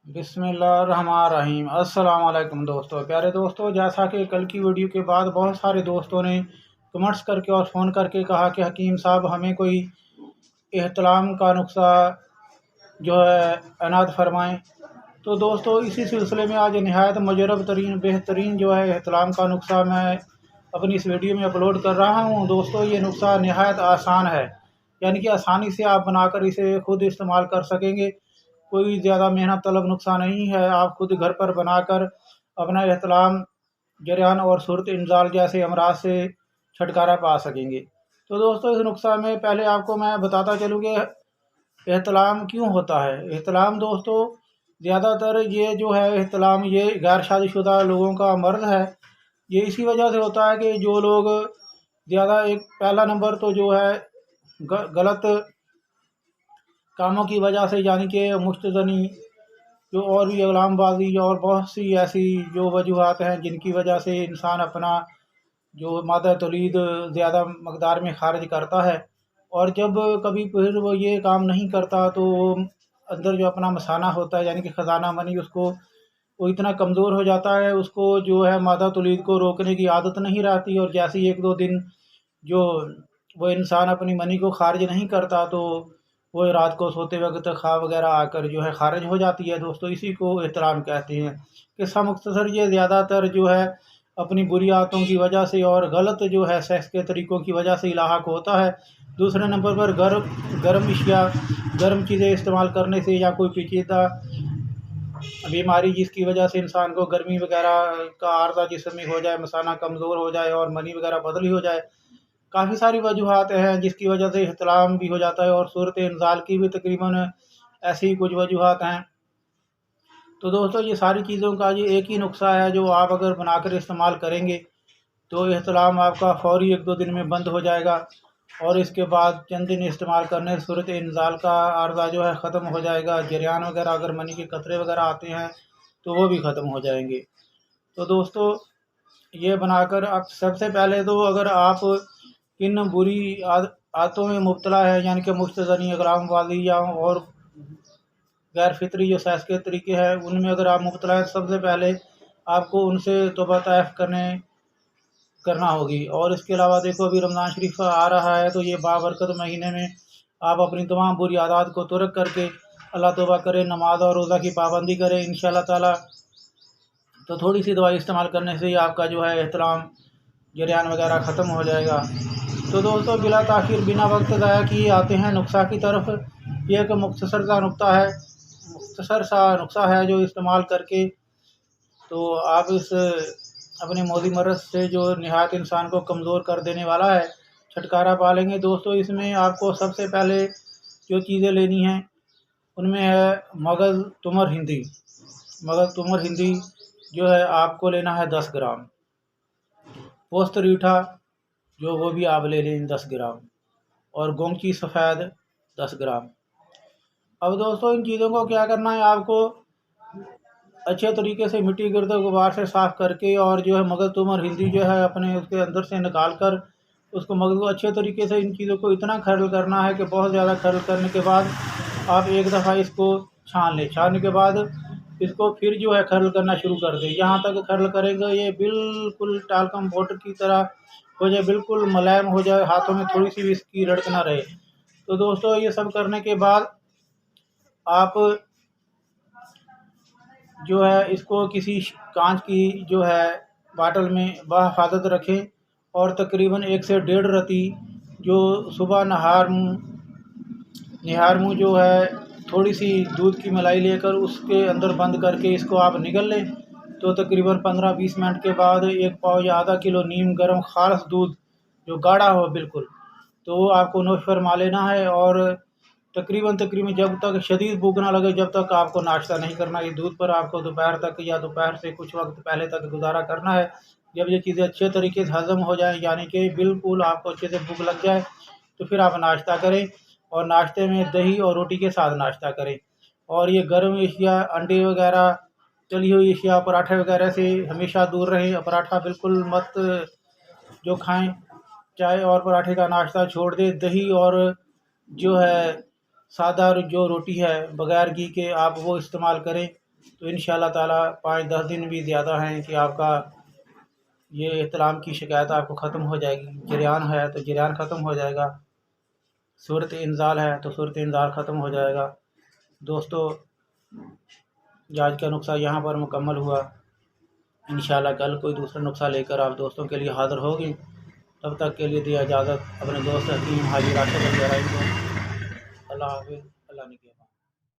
बिस्मिल्लाहिर्रहमानिर्रहीम। अस्सलाम वालेकुम दोस्तों, प्यारे दोस्तों, जैसा कि कल की वीडियो के बाद बहुत सारे दोस्तों ने कमेंट्स करके और फ़ोन करके कहा कि हकीम साहब हमें कोई एहतलाम का नुस्ख़ा जो है इनायत फ़रमाएँ। तो दोस्तों इसी सिलसिले में आज नहायत मुजरब तरीन बेहतरीन जो है एहतलाम का नुस्ख़ा मैं अपनी इस वीडियो में अपलोड कर रहा हूँ। दोस्तों ये नुस्ख़ा नहायत आसान है, यानी कि आसानी से आप बनाकर इसे खुद इस्तेमाल कर सकेंगे। कोई ज़्यादा मेहनत तलब नुस्ख़ा नहीं है, आप खुद घर पर बनाकर अपना एहतलाम, जरियान और सूरत इंज़ाल जैसे अमराज से छुटकारा पा सकेंगे। तो दोस्तों इस नुस्ख़ा में पहले आपको मैं बताता चलूँ कि एहतलाम क्यों होता है। एहतलाम दोस्तों ज़्यादातर ये जो है एहतलाम ये गैर शादीशुदा लोगों का मर्ज़ है। ये इसी वजह से होता है कि जो लोग ज़्यादा एक पहला नंबर तो जो है गलत कामों की वजह से, यानी कि मुश्तज़नी जो और भी इल्ज़ामबाज़ी और बहुत सी ऐसी जो वजूहात हैं जिनकी वजह से इंसान अपना जो मादा तौलीद ज़्यादा मकदार में ख़ारिज करता है, और जब कभी फिर वो ये काम नहीं करता तो वो अंदर जो अपना मसाना होता है, यानी कि ख़ज़ाना मनी, उसको वो इतना कमज़ोर हो जाता है, उसको जो है मादा तौलीद को रोकने की आदत नहीं रहती। और जैसे ही 1-2 दिन जो वो इंसान अपनी मनी को ख़ारिज नहीं करता तो वो रात को सोते वक़्त ख़्वाह वग़ैरह आकर जो है ख़ारिज हो जाती है। दोस्तों इसी को एहतलाम कहते हैं। किस्सा मुख्तसर ये ज़्यादातर जो है अपनी बुरी आदतों की वजह से और गलत जो है सेक्स के तरीक़ों की वजह से लाहक होता है। दूसरे नंबर पर गर्म अशिया, गर्म चीज़ें इस्तेमाल करने से, या कोई पेचीदा बीमारी जिसकी वजह से इंसान को गर्मी वग़ैरह का आर्ज़ा जिस्म में हो जाए, मसाना कमज़ोर हो जाए और मनी वग़ैरह बदली हो जाए। काफ़ी सारी वजूहात हैं जिसकी वजह से एहतलाम भी हो जाता है, और सूरत इंज़ाल की भी तकरीबन ऐसी ही कुछ वजूहात हैं। तो दोस्तों ये सारी चीज़ों का ये एक ही नुस्ख़ा है, जो आप अगर बनाकर इस्तेमाल करेंगे तो एहतलाम आपका फ़ौरी 1-2 दिन में बंद हो जाएगा, और इसके बाद चंद दिन इस्तेमाल करने से सूरत इंज़ाल का आर्ज़ा जो है ख़त्म हो जाएगा। जरियान वग़ैरह अगर मनी के कतरे वग़ैरह आते हैं तो वो भी ख़त्म हो जाएँगे। तो दोस्तों ये बनाकर आप सबसे पहले तो, अगर आप किन बुरी आदतों में मुब्तला है, यानी कि मुश्तज़नी, इग़रामबाज़ी या और गैर फ़ितरी जो सेक्स के तरीके हैं उनमें अगर आप मुब्तला हैं, सबसे पहले आपको उनसे तौबा तैफ़ करना होगी। और इसके अलावा देखो अभी रमज़ान शरीफ आ रहा है, तो ये बाबरकत महीने में आप अपनी तमाम बुरी आदत को तुरक करके अल्लाह तौबा करें, नमाज और रोज़ा की पाबंदी करें इंशाअल्लाह ताला। तो थोड़ी सी दवाई इस्तेमाल करने से ही आपका जो है एहतलाम, जरियान वग़ैरह ख़त्म हो जाएगा। तो दोस्तों बिला ताख़ीर, बिना वक्त ज़ाया किए आते हैं नुस्ख़ा की तरफ। ये एक मुख्तसर सा नुस्ख़ा है जो इस्तेमाल करके तो आप इस अपने मौदी मर्ज़ से, जो निहायत इंसान को कमज़ोर कर देने वाला है, छुटकारा पा लेंगे। दोस्तों इसमें आपको सबसे पहले जो चीज़ें लेनी हैं उनमें है मगज़ तुमर हिंदी। मगज़ तुमर हिंदी जो है आपको लेना है 10 ग्राम। पोस्त रीठा जो वो भी आप ले लें 10 ग्राम, और गोंगची सफ़ेद 10 ग्राम। अब दोस्तों इन चीज़ों को क्या करना है, आपको अच्छे तरीके से मिट्टी गिरद गुबार से साफ़ करके, और जो है मगज़ तुमर हिंदी जो है अपने उसके अंदर से निकाल कर, उसको मगज़ को अच्छे तरीके से, इन चीज़ों को इतना खरल करना है कि बहुत ज़्यादा खरल करने के बाद आप एक दफ़ा इसको छान लें। छानने के बाद इसको फिर जो है खरल करना शुरू कर दें। जहाँ तक खरल करेंगे ये बिल्कुल टाल्कम पाउडर की तरह हो जाए, बिल्कुल मुलायम हो जाए, हाथों में थोड़ी सी भी इसकी रड़क ना रहे। तो दोस्तों ये सब करने के बाद आप जो है इसको किसी कांच की जो है बाटल में बहिफ़ाज़त रखें, और तकरीबन 1 से डेढ़ रत्ती जो सुबह निहार मुँह जो है थोड़ी सी दूध की मलाई लेकर उसके अंदर बंद करके इसको आप निगल लें। तो तकरीबन 15-20 मिनट के बाद 1 पाव या आधा किलो नीम गर्म ख़ालिस दूध जो गाढ़ा हो बिल्कुल, तो वो आपको नोश फरमा लेना है। और तकरीबन जब तक शदीद भूख ना लगे, जब तक आपको नाश्ता नहीं करना। ये दूध पर आपको दोपहर तक या दोपहर से कुछ वक्त पहले तक गुजारा करना है। जब ये चीज़ें अच्छे तरीके से हज़म हो जाएँ, यानी कि बिल्कुल आपको अच्छे से भूख लग जाए, तो फिर आप नाश्ता करें, और नाश्ते में दही और रोटी के साथ नाश्ता करें। और ये गर्म अशिया, अंडे वग़ैरह, तली हुई अशिया, पराठे वग़ैरह से हमेशा दूर रहें। पराठा बिल्कुल मत जो खाएँ। चाय और पराठे का नाश्ता छोड़ दें। दही और जो है सादा जो रोटी है बग़ैर घी के, आप वो इस्तेमाल करें। तो इंशाअल्लाह ताला 5-10 दिन भी ज़्यादा हैं कि आपका ये एहतलाम की शिकायत आपको ख़त्म हो जाएगी। जरियान है तो जरियान ख़त्म हो जाएगा, सूरत इंज़ाल है तो सूरत इंज़ाल ख़त्म हो जाएगा। दोस्तों, आज का नुस्ख़ा यहाँ पर मुकम्मल हुआ। इंशाअल्लाह कल कोई दूसरा नुस्ख़ा लेकर आप दोस्तों के लिए हाज़िर होगी। तब तक के लिए दिया इजाज़त। अपने दोस्त हकीम हाजी राशिद अल जराई को। अल्लाह हाफ़िज़। अल्लाह ने किया।